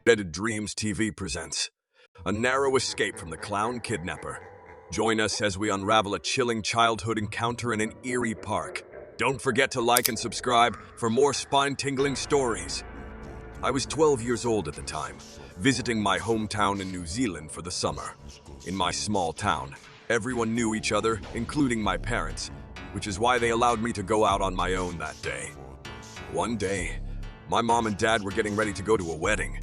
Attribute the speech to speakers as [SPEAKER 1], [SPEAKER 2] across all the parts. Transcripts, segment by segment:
[SPEAKER 1] Dreaded Dreams TV presents a narrow escape from the clown kidnapper. Join us as we unravel a chilling childhood encounter in an eerie park. Don't forget to like and subscribe for more spine-tingling stories. I was 12 years old at the time, visiting my hometown in New Zealand for the summer. In my small town, everyone knew each other, including my parents, which is why they allowed me to go out on my own that day. One day, my mom and dad were getting ready to go to a wedding.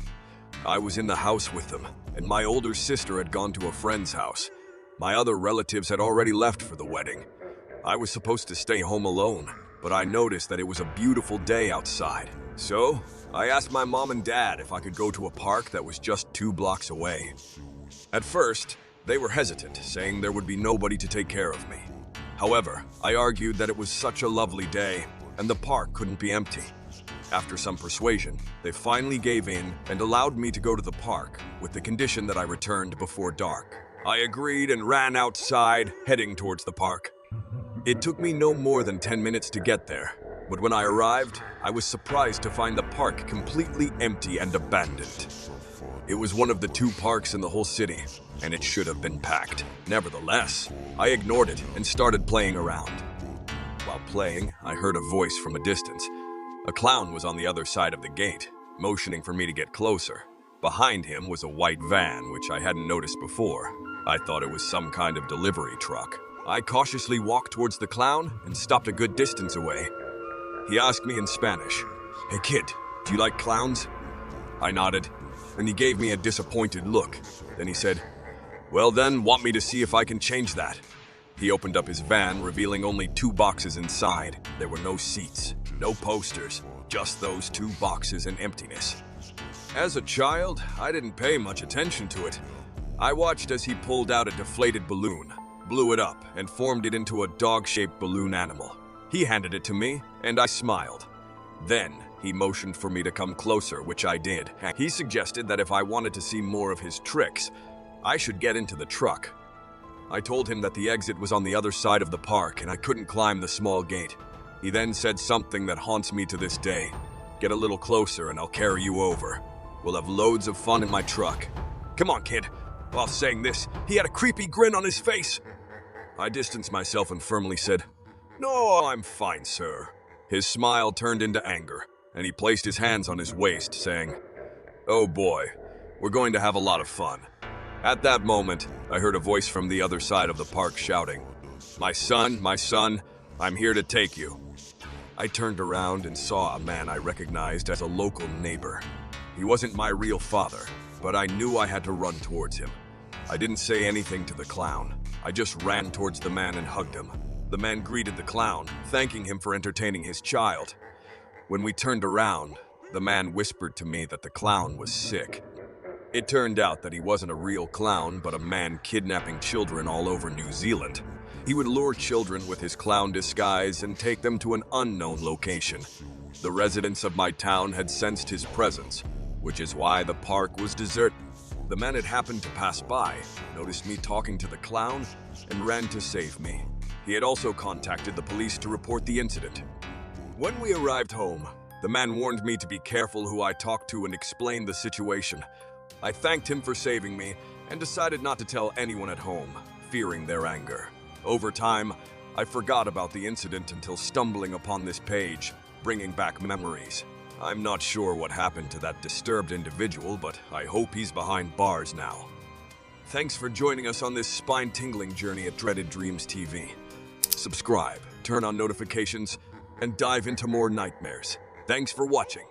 [SPEAKER 1] I was in the house with them, and my older sister had gone to a friend's house. My other relatives had already left for the wedding. I was supposed to stay home alone, but I noticed that it was a beautiful day outside. So, I asked my mom and dad if I could go to a park that was just 2 blocks away. At first, they were hesitant, saying there would be nobody to take care of me. However, I argued that it was such a lovely day, and the park couldn't be empty. After some persuasion, they finally gave in and allowed me to go to the park with the condition that I returned before dark. I agreed and ran outside, heading towards the park. It took me no more than 10 minutes to get there, but when I arrived, I was surprised to find the park completely empty and abandoned. It was one of the 2 parks in the whole city, and it should have been packed. Nevertheless, I ignored it and started playing around. While playing, I heard a voice from a distance. A clown was on the other side of the gate, motioning for me to get closer. Behind him was a white van, which I hadn't noticed before. I thought it was some kind of delivery truck. I cautiously walked towards the clown and stopped a good distance away. He asked me in Spanish, "Hey kid, do you like clowns?" I nodded, and he gave me a disappointed look. Then he said, "Well then, want me to see if I can change that?" He opened up his van, revealing only 2 boxes inside. There were no seats, no posters, just those 2 boxes and emptiness. As a child, I didn't pay much attention to it. I watched as he pulled out a deflated balloon, blew it up, and formed it into a dog-shaped balloon animal. He handed it to me, and I smiled. Then, he motioned for me to come closer, which I did. He suggested that if I wanted to see more of his tricks, I should get into the truck. I told him that the exit was on the other side of the park and I couldn't climb the small gate. He then said something that haunts me to this day. "Get a little closer and I'll carry you over. We'll have loads of fun in my truck. Come on, kid." While saying this, he had a creepy grin on his face. I distanced myself and firmly said, "No, I'm fine, sir." His smile turned into anger, and he placed his hands on his waist, saying, "Oh boy, we're going to have a lot of fun." At that moment, I heard a voice from the other side of the park shouting, my son, I'm here to take you." I turned around and saw a man I recognized as a local neighbor. He wasn't my real father, but I knew I had to run towards him. I didn't say anything to the clown. I just ran towards the man and hugged him. The man greeted the clown, thanking him for entertaining his child. When we turned around, the man whispered to me that the clown was sick. It turned out that he wasn't a real clown, but a man kidnapping children all over New Zealand. He would lure children with his clown disguise and take them to an unknown location. The residents of my town had sensed his presence, which is why the park was deserted. The man had happened to pass by, noticed me talking to the clown, and ran to save me. He had also contacted the police to report the incident. When we arrived home, the man warned me to be careful who I talked to and explained the situation. I thanked him for saving me and decided not to tell anyone at home, fearing their anger. Over time, I forgot about the incident until stumbling upon this page, bringing back memories. I'm not sure what happened to that disturbed individual, but I hope he's behind bars now. Thanks for joining us on this spine-tingling journey at Dreaded Dreams TV. Subscribe, turn on notifications, and dive into more nightmares. Thanks for watching.